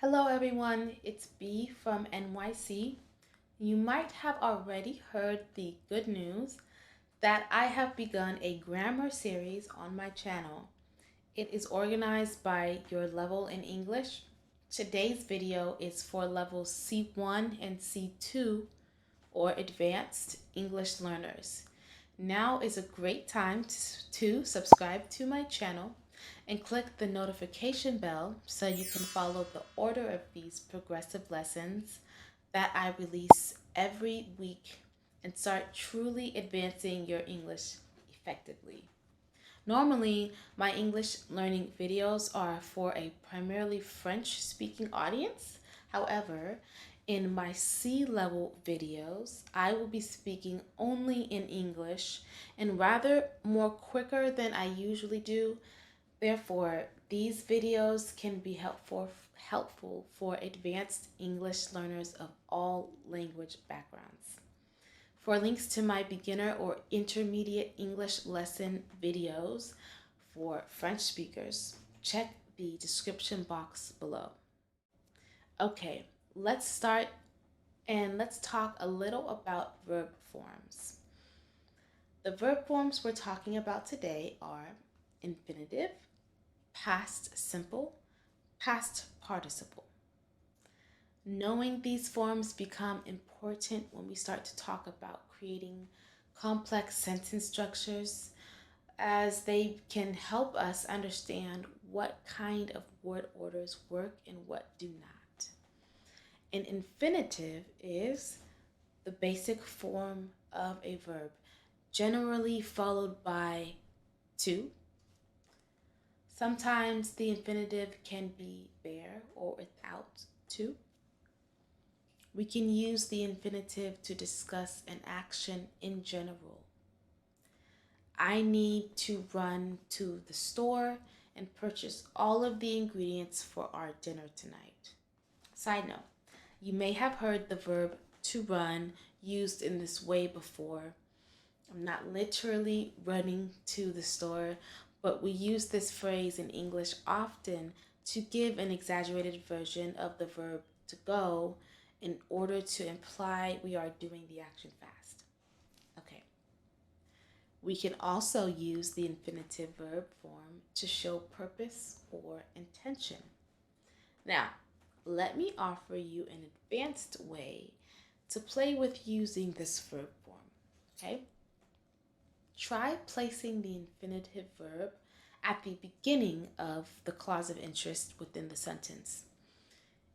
Hello everyone, it's B from NYC. You might have already heard the good news that I have begun a grammar series on my channel. It is organized by your level in English. Today's video is for levels C1 and C2 or advanced English learners. Now is a great time to subscribe to my channel and click the notification bell so you can follow the order of these progressive lessons that I release every week and start truly advancing your English effectively. Normally, my English learning videos are for a primarily French speaking audience. However, in my C level videos, I will be speaking only in English and rather more quicker than I usually do. Therefore, these videos can be helpful for advanced English learners of all language backgrounds. For links to my beginner or intermediate English lesson videos for French speakers, check the description box below. Okay, let's start and let's talk a little about verb forms. The verb forms we're talking about today are infinitive, past simple, past participle. Knowing these forms become important when we start to talk about creating complex sentence structures, as they can help us understand what kind of word orders work and what do not. An infinitive is the basic form of a verb, generally followed by to. Sometimes the infinitive can be bare or without to. We can use the infinitive to discuss an action in general. I need to run to the store and purchase all of the ingredients for our dinner tonight. Side note, you may have heard the verb to run used in this way before. I'm not literally running to the store, but we use this phrase in English often to give an exaggerated version of the verb to go in order to imply we are doing the action fast. Okay. We can also use the infinitive verb form to show purpose or intention. Now, let me offer you an advanced way to play with using this verb form. Okay? Try placing the infinitive verb at the beginning of the clause of interest within the sentence.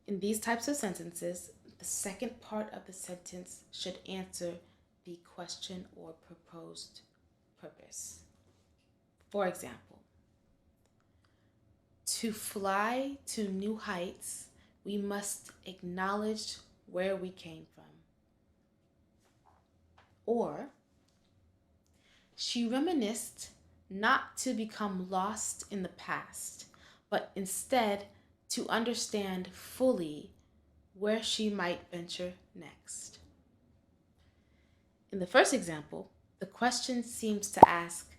In these types of sentences, the second part of the sentence should answer the question or proposed purpose. For example, to fly to new heights, we must acknowledge where we came from. Or, she reminisced not to become lost in the past, but instead to understand fully where she might venture next. In the first example, the question seems to ask,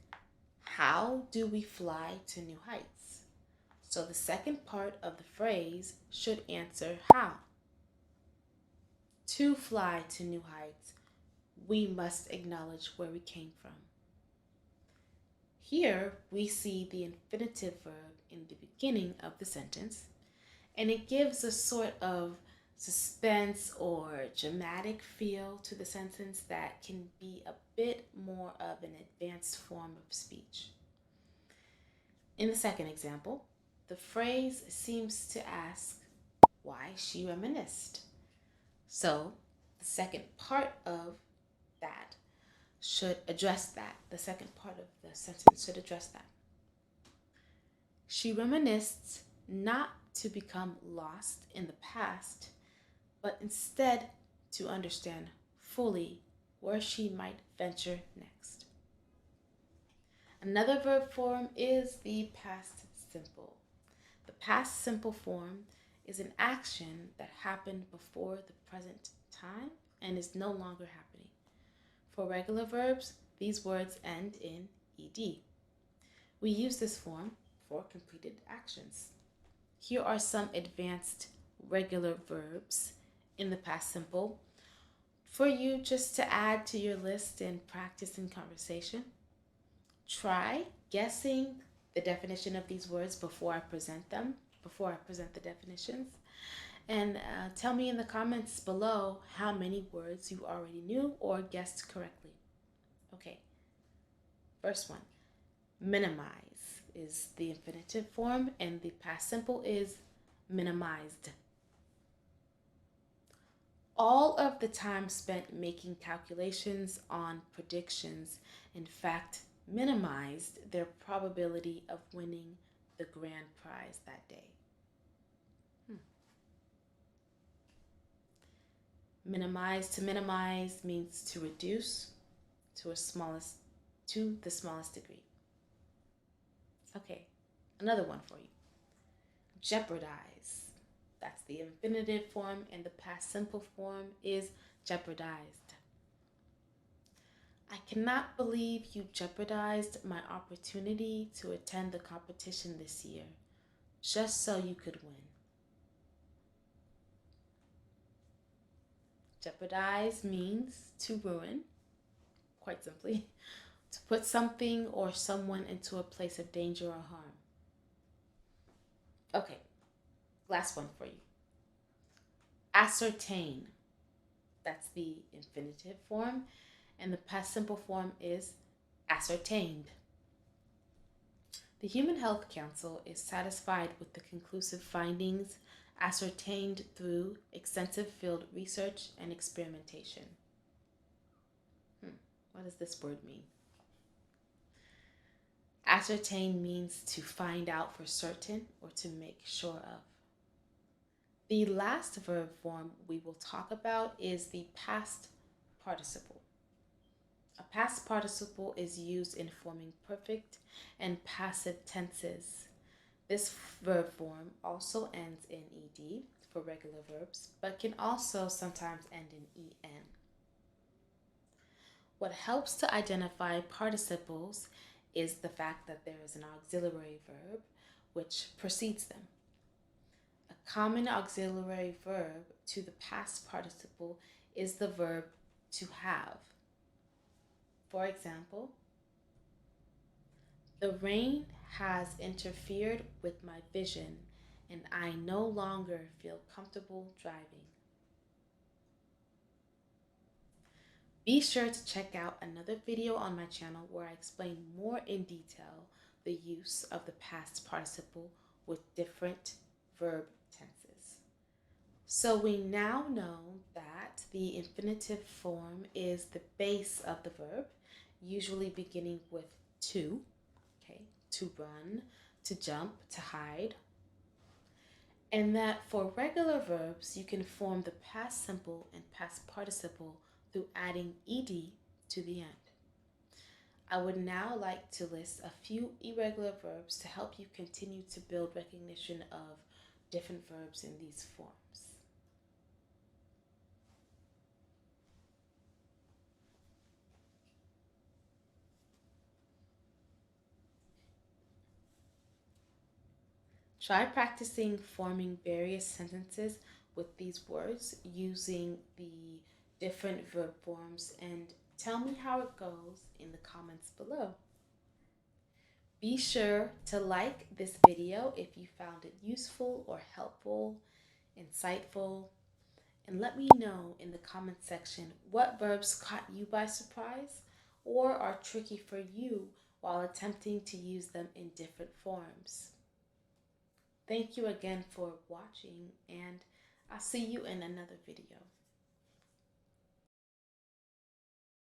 how do we fly to new heights? So the second part of the phrase should answer how. To fly to new heights, we must acknowledge where we came from. Here we see the infinitive verb in the beginning of the sentence, and it gives a sort of suspense or dramatic feel to the sentence that can be a bit more of an advanced form of speech. In the second example, the phrase seems to ask why she reminisced. So the second part of that should address that. The second part of the sentence should address that. She reminisced not to become lost in the past, but instead to understand fully where she might venture next. Another verb form is the past simple. The past simple form is an action that happened before the present time and is no longer happening. For regular verbs, these words end in ed. We use this form for completed actions. Here are some advanced regular verbs in the past simple for you just to add to your list and practice in conversation. Try guessing the definition of these words before I present the definitions. And tell me in the comments below how many words you already knew or guessed correctly. Okay, first one. Minimize is the infinitive form, and the past simple is minimized. All of the time spent making calculations on predictions, in fact, minimized their probability of winning the grand prize that day. To minimize means to reduce to the smallest degree. Okay, another one for you. Jeopardize. That's the infinitive form, and the past simple form is jeopardized. I cannot believe you jeopardized my opportunity to attend the competition this year, just so you could win. Jeopardize means to ruin, quite simply, to put something or someone into a place of danger or harm. Okay, last one for you. Ascertain. That's the infinitive form, and the past simple form is ascertained. The Human Health Council is satisfied with the conclusive findings ascertained through extensive field research and experimentation. What does this word mean? Ascertain means to find out for certain or to make sure of. The last verb form we will talk about is the past participle. A past participle is used in forming perfect and passive tenses. This verb form also ends in ed for regular verbs, but can also sometimes end in en. What helps to identify participles is the fact that there is an auxiliary verb which precedes them. A common auxiliary verb to the past participle is the verb to have. For example, the rain has interfered with my vision and I no longer feel comfortable driving. Be sure to check out another video on my channel where I explain more in detail the use of the past participle with different verb tenses. So we now know that the infinitive form is the base of the verb, usually beginning with to, to run, to jump, to hide. And that for regular verbs, you can form the past simple and past participle through adding ed to the end. I would now like to list a few irregular verbs to help you continue to build recognition of different verbs in these forms. Try practicing forming various sentences with these words using the different verb forms and tell me how it goes in the comments below. Be sure to like this video if you found it useful or helpful, insightful, and let me know in the comment section what verbs caught you by surprise or are tricky for you while attempting to use them in different forms. Thank you again for watching, and I'll see you in another video.